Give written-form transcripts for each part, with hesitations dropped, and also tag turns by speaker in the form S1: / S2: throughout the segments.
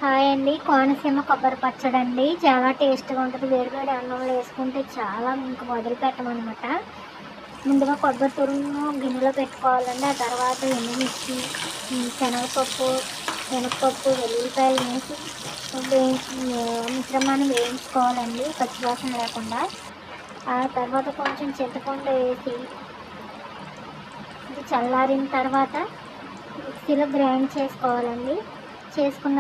S1: Hi అండి. కోనసీమ కొబ్బరి పచ్చడి అండి. చాలా టేస్ట్గా ఉంటుంది. వేడివేడి అన్నంలో వేసుకుంటే చాలా ఇంక వదిలిపెట్టమన్నమాట. ముందుగా కొబ్బరి తురుము గిన్నెలో పెట్టుకోవాలండి. ఆ తర్వాత ఎండుమిర్చి, శనగపప్పు, మినపప్పు, వెల్లుల్లిపాయలు వేసి మిశ్రమాన్ని వేయించుకోవాలండి పచ్చివాసన లేకుండా. ఆ తర్వాత కొంచెం చింతపండు వేసి ఇది చల్లారిన తర్వాత మిక్సీలో గ్రైండ్ చేసుకోవాలండి. చేసుకున్న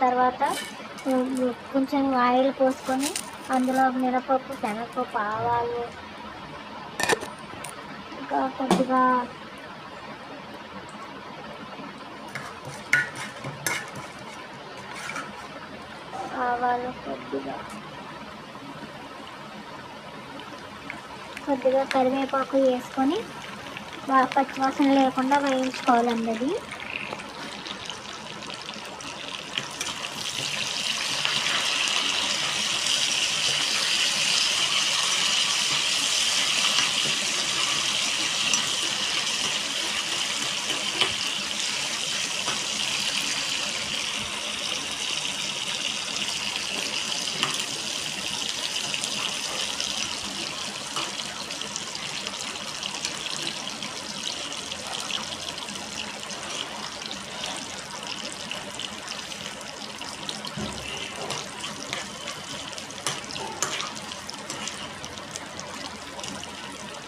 S1: తర్వాత కొంచెం ఆయిల్ పోసుకొని అందులో మినపప్పు, శనగపప్పు, ఆవాలు, ఇంకా కొద్దిగా కరివేపాకు వేసుకొని బాగా పచ్చివాసన లేకుండా వేయించుకోవాలండి. అది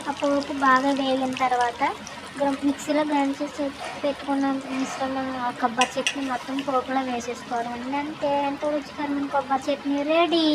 S1: ఆ పోపు బాగా వేగిన తర్వాత మిక్సీలో గ్రైండ్ చేసి పెట్టుకున్న మిశ్రమం కొబ్బరి చట్నీ మొత్తం పోపులో వేసేసుకోవడం. అంటే ఎంతో రుచికరమైన కొబ్బరి చట్నీ రెడీ.